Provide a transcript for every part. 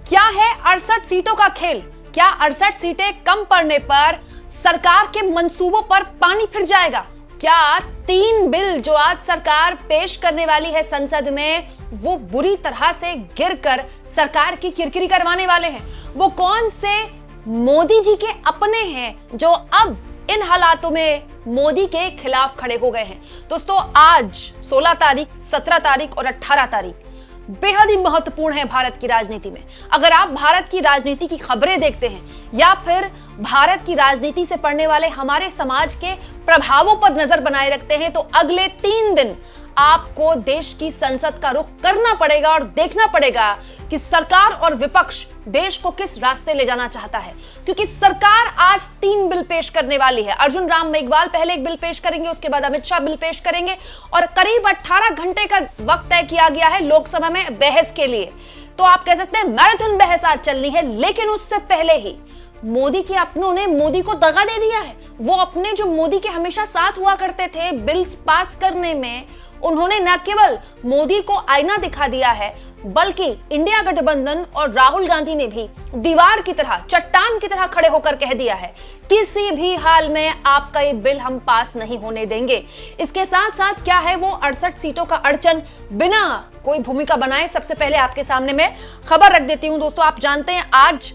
क्या है 68 सीटों का खेल? क्या 68 सीटें कम पड़ने पर सरकार के मंसूबों पर पानी फिर जाएगा? क्या 3 बिल जो आज सरकार पेश करने वाली है संसद में, वो बुरी तरह से गिरकर सरकार की किरकिरी करवाने वाले हैं? वो कौन से मोदी जी के अपने हैं जो अब इन हालातों में मोदी के खिलाफ खड़े हो गए हैं? दोस्तों, आज 16 तारीख, 17 तारीख और 18 तारीख बेहद ही महत्वपूर्ण है भारत की राजनीति में। अगर आप भारत की राजनीति की खबरें देखते हैं या फिर भारत की राजनीति से पड़ने वाले हमारे समाज के प्रभावों पर नजर बनाए रखते हैं, तो अगले 3 दिन आपको देश की संसद का रुख करना पड़ेगा और देखना पड़ेगा कि सरकार और विपक्ष देश को किस रास्ते ले जाना चाहता है। क्योंकि सरकार आज 3 बिल पेश करने वाली है। अर्जुन राम मेघवाल पहले एक बिल पेश करेंगे, उसके बाद अमित शाह बिल पेश करेंगे और करीब 18 घंटे का वक्त तय किया गया है लोकसभा में बहस के लिए। तो आप कह सकते हैं मैराथन बहस आज चलनी है, लेकिन उससे पहले ही मोदी के अपनों ने मोदी को दगा दे दिया है। वो अपने जो मोदी के हमेशा साथ हुआ करते थे बिल पास करने में, उन्होंने न केवल मोदी को आईना दिखा दिया है, बल्कि इंडिया गठबंधन और राहुल गांधी ने भी दीवार की तरह, चट्टान की तरह खड़े होकर कह दिया है, किसी भी हाल में आपका ये बिल हम पास नहीं होने देंगे। इसके साथ साथ क्या है वो 68 सीटों का अड़चन बिना कोई भूमिका बनाए सबसे पहले आपके सामने मैं खबर रख देती हूं। दोस्तों, आप जानते हैं आज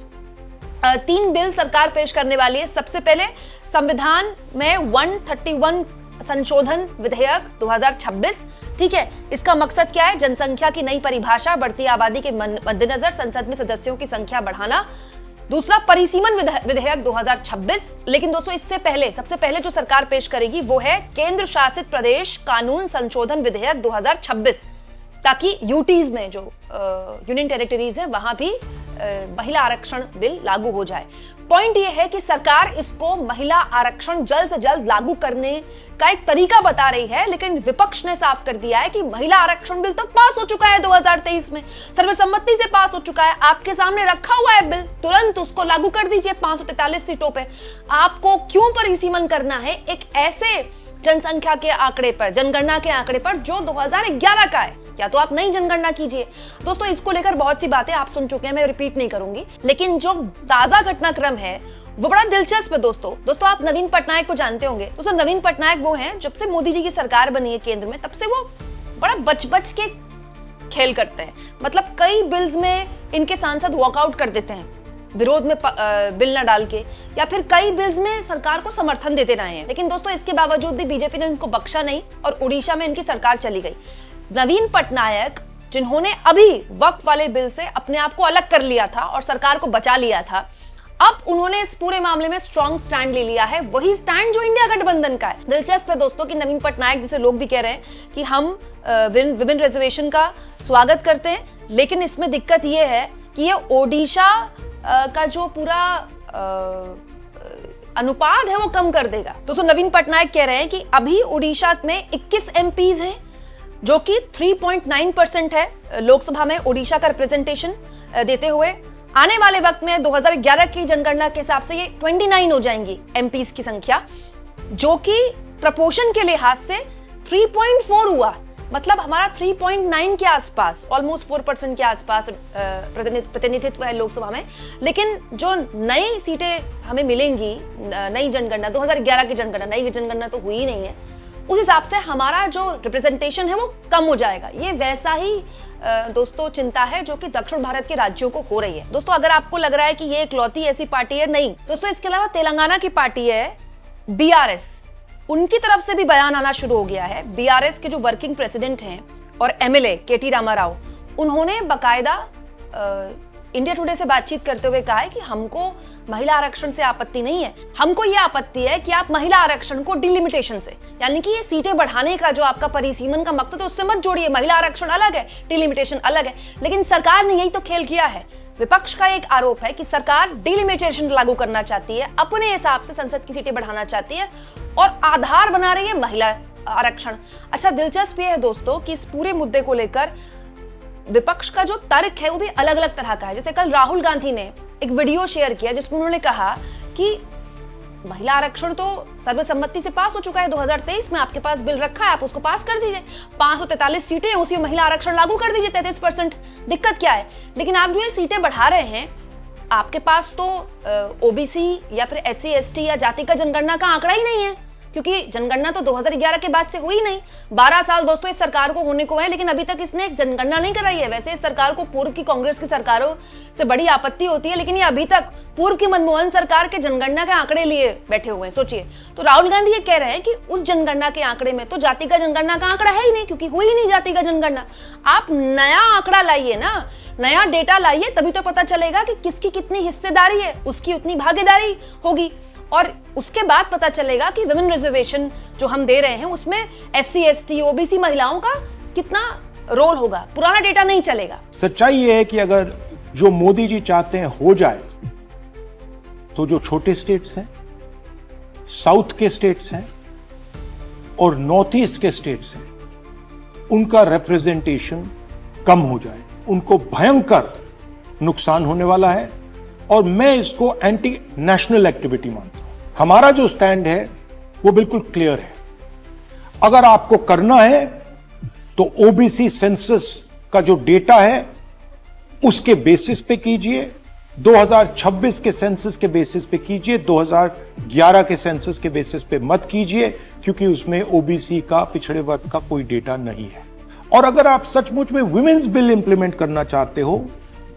3 बिल सरकार पेश करने वाली है। सबसे पहले संविधान में 131 संशोधन विधेयक 2026, ठीक है। इसका मकसद क्या है? जनसंख्या की नई परिभाषा, बढ़ती आबादी के मद्देनजर संसद में सदस्यों की संख्या बढ़ाना। दूसरा परिसीमन विधेयक 2026। लेकिन दोस्तों, इससे पहले सबसे पहले जो सरकार पेश करेगी वो है केंद्र शासित प्रदेश कानून संशोधन विधेयक 2026, ताकि यूटीज में जो यूनियन टेरिटरीज है वहां भी महिला आरक्षण बिल लागू हो जाए। पॉइंट यह है कि सरकार इसको महिला आरक्षण जल्द से जल्द लागू करने का एक तरीका बता रही है, लेकिन विपक्ष ने साफ कर दिया है कि महिला आरक्षण बिल तो पास हो चुका है 2023 में, सर्वसम्मति से पास हो चुका है, आपके सामने रखा हुआ है बिल, तुरंत उसको लागू कर दीजिए 543 सीटों पे। आपको क्यों परिसीमन करना है एक ऐसे जनसंख्या के आंकड़े पर, जनगणना के आंकड़े पर जो 2011 का है? या तो आप नई जनगणना कीजिए। दोस्तों, इसको लेकर बहुत सी बातें आप सुन चुके हैं, मैं रिपीट नहीं करूंगी, लेकिन जो ताजा घटनाक्रम है वो बड़ा दिलचस्प है। दोस्तों, आप नवीन पटनायक को जानते होंगे। दोस्तों, नवीन पटनायक वो हैं, जब से मोदी जी की सरकार बनी है केंद्र में, तब से वो बड़ा बच के खेल करते हैं। मतलब कई बिल्स में इनके सांसद वॉकआउट कर देते हैं विरोध में बिल न डाल के, या फिर कई बिल्स में सरकार को समर्थन देते रहे हैं। लेकिन दोस्तों, इसके बावजूद भी बीजेपी ने इनको बख्शा नहीं और उड़ीसा में इनकी सरकार चली गई। नवीन पटनायक, जिन्होंने अभी वक्फ वाले बिल से अपने आप को अलग कर लिया था और सरकार को बचा लिया था, अब उन्होंने इस पूरे मामले में स्ट्रॉन्ग स्टैंड ले लिया है, वही स्टैंड जो इंडिया गठबंधन का है। दिलचस्प है दोस्तों कि नवीन पटनायक, जिसे लोग भी कह रहे हैं कि हम विभिन्न रिजर्वेशन का स्वागत करते हैं, लेकिन इसमें दिक्कत यह है कि ये ओडिशा का जो पूरा अनुपात है वो कम कर देगा। दोस्तों, नवीन पटनायक कह रहे हैं कि अभी ओडिशा में 21 एमपीज हैं, जो कि 3.9% है लोकसभा में ओडिशा का रिप्रेजेंटेशन देते हुए। आने वाले वक्त में 2011 की जनगणना के हिसाब से ये 29 हो जाएंगी एमपीज की संख्या, जो कि प्रपोर्शन के लिहाज से 3.4 हुआ। मतलब हमारा 3.9 के आसपास, ऑलमोस्ट 4% के आसपास प्रतिनिधित्व है लोकसभा में। लेकिन जो नई सीटें हमें मिलेंगी, नई जनगणना 2011 की जनगणना, नई जनगणना तो हुई नहीं है, उस हिसाब से हमारा जो रिप्रेजेंटेशन है वो कम हो जाएगा। ये वैसा ही दोस्तों चिंता है जो कि दक्षिण भारत के राज्यों को हो रही है। दोस्तों, अगर आपको लग रहा है कि ये इकलौती ऐसी पार्टी है, नहीं दोस्तों, इसके अलावा तेलंगाना की पार्टी है बीआरएस, उनकी तरफ से भी बयान आना शुरू हो गया है। बीआरएस के जो वर्किंग प्रेसिडेंट हैं और एमएलए केटी रामाराव, उन्होंने बाकायदा इंडिया टुडे से बातचीत करते हुए कहा है कि हमको महिला आरक्षण से आपत्ति नहीं है, हमको ये आपत्ति है कि आप महिला आरक्षण को डिलिमिटेशन से, यानी कि ये सीटें बढ़ाने का जो आपका परिसीमन का मकसद है उससे मत जोड़िए। महिला आरक्षण अलग है, डिलिमिटेशन अलग है। लेकिन सरकार ने यही तो खेल किया है। विपक्ष का एक आरोप है कि सरकार डिलिमिटेशन लागू करना चाहती है, अपने हिसाब से संसद की सीटें बढ़ाना चाहती है और आधार बना रही है महिला आरक्षण। अच्छा, दिलचस्प ये है दोस्तों कि इस पूरे मुद्दे को लेकर विपक्ष का जो तर्क है वो भी अलग अलग तरह का है। जैसे कल राहुल गांधी ने एक वीडियो शेयर किया जिसमें उन्होंने कहा कि महिला आरक्षण तो सर्वसम्मति से पास हो चुका है 2023 में, आपके पास बिल रखा है, आप उसको पास कर दीजिए। 543 सीटें, उसी में महिला आरक्षण लागू कर दीजिए 33%। दिक्कत क्या है? लेकिन आप जो ये सीटें बढ़ा रहे हैं, आपके पास तो ओबीसी या फिर SC ST या जाति का जनगणना का आंकड़ा ही नहीं है, क्योंकि जनगणना तो 2011 के बाद से हुई नहीं। 12 साल दोस्तों इस सरकार को होने को है, लेकिन अभी तक इसने एक जनगणना नहीं कराई है। वैसे इस सरकार को पूर्व की कांग्रेस की सरकारों से बड़ी आपत्ति होती है, लेकिन ये अभी तक पूर्व की मनमोहन सरकार के जनगणना के आंकड़े लिए बैठे हुए हैं। सोचिए, तो राहुल गांधी ये कह रहे हैं कि उस जनगणना के आंकड़े में तो जाति का जनगणना का आंकड़ा है ही नहीं, क्योंकि हुई नहीं जाति का जनगणना। आप नया आंकड़ा लाइए ना, नया डेटा लाइए, तभी तो पता चलेगा कि किसकी कितनी हिस्सेदारी है, उसकी उतनी भागीदारी होगी, और उसके बाद पता चलेगा कि विमेन रिजर्वेशन जो हम दे रहे हैं उसमें SC ST OBC महिलाओं का कितना रोल होगा। पुराना डेटा नहीं चलेगा। सच्चाई ये है कि अगर जो मोदी जी चाहते हैं हो जाए, तो जो छोटे स्टेट्स हैं, साउथ के स्टेट्स हैं और नॉर्थ ईस्ट के स्टेट्स हैं, उनका रिप्रेजेंटेशन कम हो जाए, उनको भयंकर नुकसान होने वाला है। और मैं इसको एंटी नेशनल एक्टिविटी मानता हूं। हमारा जो स्टैंड है वो बिल्कुल क्लियर है। अगर आपको करना है तो ओबीसी सेंसस का जो डेटा है उसके बेसिस पे कीजिए, 2026 के सेंसस के बेसिस पे कीजिए, 2011 के सेंसस के बेसिस पे मत कीजिए, क्योंकि उसमें ओबीसी का, पिछड़े वर्ग का कोई डेटा नहीं है। और अगर आप सचमुच में विमेन्स बिल इंप्लीमेंट करना चाहते हो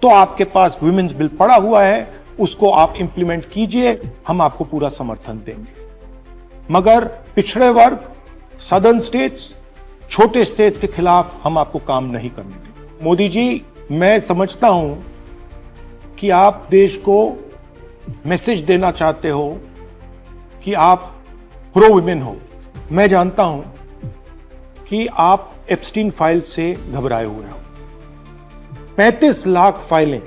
तो आपके पास विमेन्स बिल पड़ा हुआ है, उसको आप इंप्लीमेंट कीजिए, हम आपको पूरा समर्थन देंगे। मगर पिछड़े वर्ग, सदर्न स्टेट्स, छोटे स्टेट्स के खिलाफ हम आपको काम नहीं करने देंगे। मोदी जी, मैं समझता हूं कि आप देश को मैसेज देना चाहते हो कि आप प्रो विमेन हो। मैं जानता हूं कि आप एप्स्टीन फाइल से घबराए हुए हो। 35 लाख फाइलें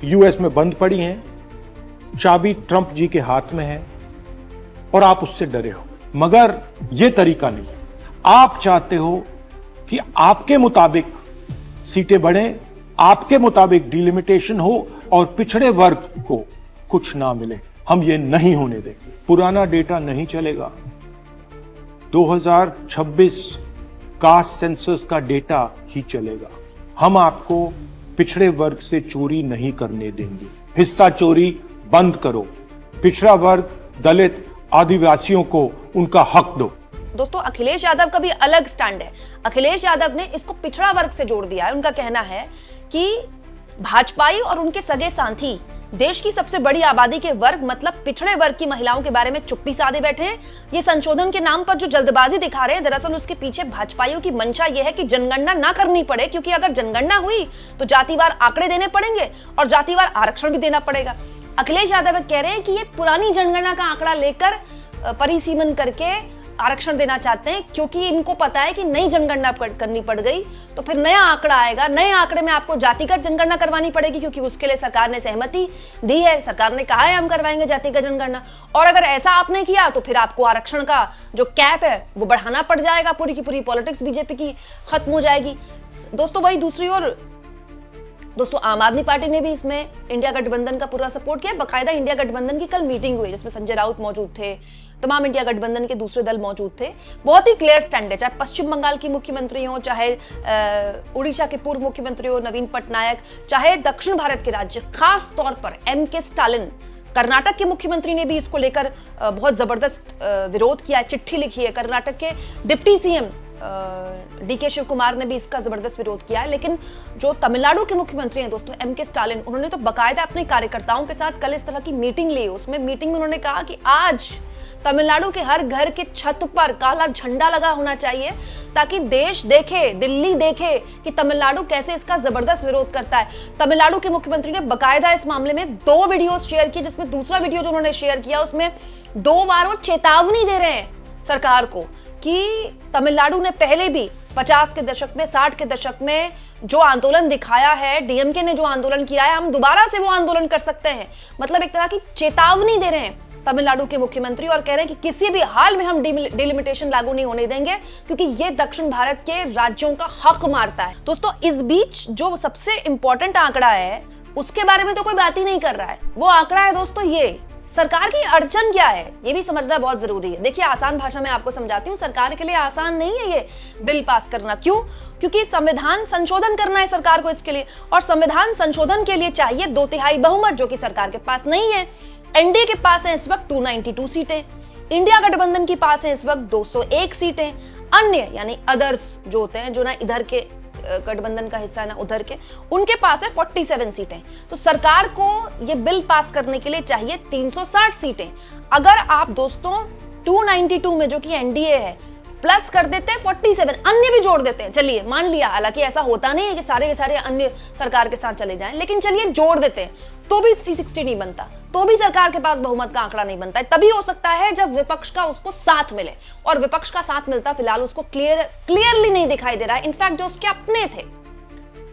यूएस में बंद पड़ी हैं, चाबी ट्रंप जी के हाथ में है और आप उससे डरे हो। मगर यह तरीका नहीं। आप चाहते हो कि आपके मुताबिक सीटें बढ़ें, आपके मुताबिक डिलिमिटेशन हो और पिछड़े वर्ग को कुछ ना मिले। हम ये नहीं होने देंगे। पुराना डेटा नहीं चलेगा। 2026 का सेंसस का डेटा ही चलेगा। हम आपको पिछड़े वर्ग से चोरी नहीं करने देंगे। हिस्सा चोरी बंद करो। पिछड़ा वर्ग, दलित, आदिवासियों को उनका हक दो। दोस्तों, अखिलेश यादव का भी अलग स्टैंड है। अखिलेश यादव ने इसको पिछड़ा वर्ग से जोड़ दिया है। उनका कहना है कि भाजपाई और उनके सगे साथी देश की सबसे बड़ी आबादी के वर्ग मतलब पिछड़े वर्ग की महिलाओं के बारे में चुप्पी साधे बैठे हैं। ये संशोधन के नाम पर जो जल्दबाजी दिखा रहे हैं, दरअसल उसके पीछे भाजपाइयों की मंशा यह है कि जनगणना ना करनी पड़े, क्योंकि अगर जनगणना हुई तो जातिवार आंकड़े देने पड़ेंगे और जातिवार आरक्षण भी देना पड़ेगा। अखिलेश यादव कह रहे हैं कि ये पुरानी जनगणना का आंकड़ा लेकर परिसीमन करके आरक्षण देना चाहते हैं, क्योंकि इनको पता है कि नई जनगणना करनी पड़ गई तो फिर नया आंकड़ा आएगा। नए आंकड़े में आपको जातिगत जनगणना करवानी पड़ेगी, क्योंकि उसके लिए सरकार ने सहमति दी है। सरकार ने कहा है हम करवाएंगे जातिगत जनगणना, और अगर ऐसा आपने किया तो फिर आपको आरक्षण का जो कैप है वो बढ़ाना पड़ जाएगा। पूरी की पूरी पॉलिटिक्स बीजेपी की खत्म हो जाएगी। दोस्तों, वही दूसरी ओर दोस्तों आम आदमी पार्टी ने भी इसमें इंडिया गठबंधन का पूरा सपोर्ट किया। बकायदा इंडिया गठबंधन की कल मीटिंग हुई, जिसमें संजय राउत मौजूद थे, तमाम इंडिया गठबंधन के दूसरे दल मौजूद थे। बहुत ही क्लियर स्टैंड है, चाहे पश्चिम बंगाल की मुख्यमंत्री हो, चाहे उड़ीसा के पूर्व मुख्यमंत्री हो नवीन पटनायक, चाहे दक्षिण भारत के राज्य, खास तौर पर MK स्टालिन, कर्नाटक के मुख्यमंत्री ने भी इसको लेकर बहुत जबरदस्त विरोध किया है, चिट्ठी लिखी है। कर्नाटक के deputy CM DK Shivakumar ने भी इसका जबरदस्त विरोध किया है। लेकिन जो तमिलनाडु के मुख्यमंत्री हैं दोस्तों MK स्टालिन, उन्होंने तो बाकायदा अपने कार्यकर्ताओं के साथ कल इस तरह की मीटिंग ली। उसमें मीटिंग में उन्होंने कहा कि आज तमिलनाडु के हर घर के छत पर काला झंडा लगा होना चाहिए, ताकि देश देखे, दिल्ली देखे कि तमिलनाडु कैसे इसका जबरदस्त विरोध करता है। तमिलनाडु के मुख्यमंत्री ने बकायदा इस मामले में 2 वीडियो शेयर किए, जिसमें दूसरा वीडियो जो उन्होंने शेयर किया उसमें 2 बार वो चेतावनी दे रहे हैं सरकार को कि तमिलनाडु ने पहले भी 50 के दशक में, 60 के दशक में जो आंदोलन दिखाया है, DMK ने जो आंदोलन किया है, हम दोबारा से वो आंदोलन कर सकते हैं। मतलब एक तरह की चेतावनी दे रहे हैं तमिलनाडु के मुख्यमंत्री, और कह रहे हैं कि किसी भी हाल में हम डिलिमिटेशन लागू नहीं होने देंगे, क्योंकि ये दक्षिण भारत के राज्यों का हक मारता है। दोस्तों, इस बीच जो सबसे इंपॉर्टेंट आंकड़ा है उसके बारे में तो कोई बात ही नहीं कर रहा है। वो आंकड़ा है दोस्तों ये सरकार की अड़चन क्या है ये भी समझना बहुत जरूरी है। देखिए, आसान भाषा में आपको समझाती हूँ, सरकार के लिए आसान नहीं है ये बिल पास करना। क्यों? क्योंकि संविधान संशोधन करना है सरकार को इसके लिए, और संविधान संशोधन के लिए चाहिए 2/3 बहुमत, जो कि सरकार के पास नहीं है। एनडीए के पास है इस वक्त 292 सीटें, इंडिया गठबंधन के पास है इस वक्त 201 सीटें, अन्य यानी अदर्स जो होते हैं, जो ना इधर के गठबंधन का हिस्सा है ना उधर के, उनके पास है 47 सीटें। तो सरकार को ये बिल पास करने के लिए चाहिए 360 सीटें। अगर आप दोस्तों 292 में जो कि एनडीए है प्लस कर देते हैं 47, अन्य भी जोड़ देते हैं, चलिए मान लिया, हालांकि ऐसा होता नहीं है कि सारे के सारे अन्य सरकार के साथ चले जाएं, लेकिन चलिए जोड़ देते हैं, तो भी 360 नहीं बनता, तो भी सरकार के पास बहुमत का आंकड़ा नहीं बनता है। तभी हो सकता है जब विपक्ष का उसको साथ मिले, और विपक्ष का साथ मिलता फिलहाल उसको क्लियरली नहीं दिखाई दे रहा है। इनफैक्ट जो उसके अपने थे,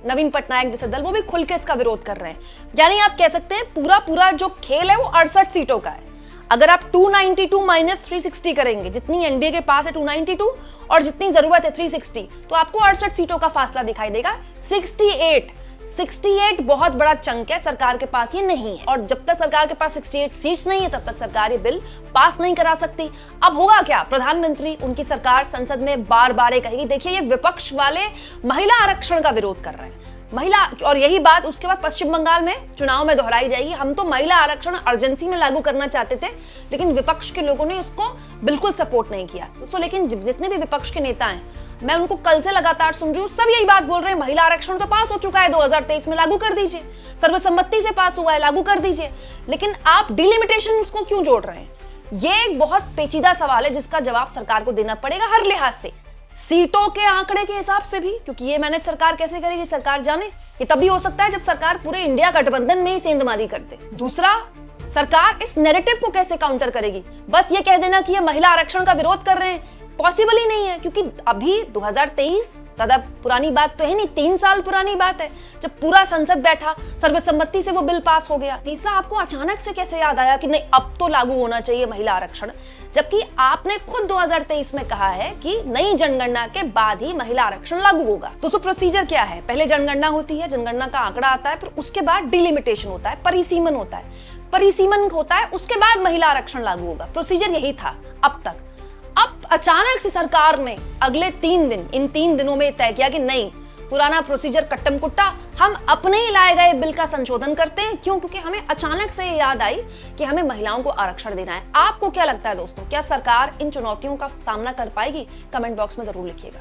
नवीन पटनायक जैसे दल, वो भी खुल के इसका विरोध कर रहे हैं। यानी आप कह सकते हैं पूरा जो खेल है वो 68 सीटों का है। अगर आप 292 माइनस 360 करेंगे, जितनी एनडीए के पास है 292 और जितनी जरूरत है 360, तो आपको 68 सीटों का फासला दिखाई देगा। 68 बहुत बड़ा चंक है, सरकार के पास ये नहीं है, और जब तक सरकार के पास 68 सीट्स नहीं है तब तक सरकार ये बिल पास नहीं करा सकती। अब होगा क्या? प्रधानमंत्री, उनकी सरकार संसद में बार बार कहेगी, देखिए ये विपक्ष वाले महिला आरक्षण का विरोध कर रहे हैं, महिला, और यही बात उसके बाद पश्चिम बंगाल में चुनाव में दोहराई जाएगी, हम तो महिला आरक्षण अर्जेंसी में लागू करना चाहते थे, लेकिन विपक्ष के लोगों ने उसको बिल्कुल सपोर्ट नहीं किया दोस्तों। लेकिन जितने भी विपक्ष के नेता हैं, मैं उनको कल से लगातार सुन रही हूँ, सब यही बात बोल रहे हैं, महिला आरक्षण तो पास हो चुका है 2023 में, लागू कर दीजिए, सर्वसम्मति से पास हुआ है, लागू कर दीजिए। लेकिन आप डिलिमिटेशन उसको क्यों जोड़ रहे हैं? ये एक बहुत पेचीदा सवाल है जिसका जवाब सरकार को देना पड़ेगा हर लिहाज से, सीटों के आंकड़े के हिसाब से भी, क्योंकि ये मैनेज सरकार कैसे करेगी सरकार जाने। ये तभी हो सकता है जब सरकार पूरे इंडिया गठबंधन में ही सेंधमारी कर दे। दूसरा, सरकार इस नैरेटिव को कैसे काउंटर करेगी? बस ये कह देना कि ये महिला आरक्षण का विरोध कर रहे हैं, पॉसिबल ही नहीं है, क्योंकि अभी 2023 ज्यादा पुरानी बात तो है नहीं, 3 साल पुरानी बात है, जब पूरा संसद बैठा, सर्वसम्मति से वो बिल पास हो गया। तीसरा, आपको अचानक से कैसे याद आया कि नहीं अब तो लागू होना चाहिए महिला आरक्षण, जबकि आपने खुद 2023 में कहा है कि नई जनगणना के बाद ही महिला आरक्षण लागू होगा। तो प्रोसीजर क्या है? पहले जनगणना होती है, जनगणना का आंकड़ा आता है, फिर उसके बाद डिलिमिटेशन होता है, परिसीमन होता है, उसके बाद महिला आरक्षण लागू होगा। प्रोसीजर यही था अब तक। अब अचानक से सरकार ने अगले इन 3 दिनों में तय किया कि नहीं, पुराना प्रोसीजर कट्टम कुट्टा, हम अपने ही लाए गए बिल का संशोधन करते हैं। क्यों? क्योंकि हमें अचानक से याद आई कि हमें महिलाओं को आरक्षण देना है। आपको क्या लगता है दोस्तों, क्या सरकार इन चुनौतियों का सामना कर पाएगी? कमेंट बॉक्स में जरूर लिखिएगा।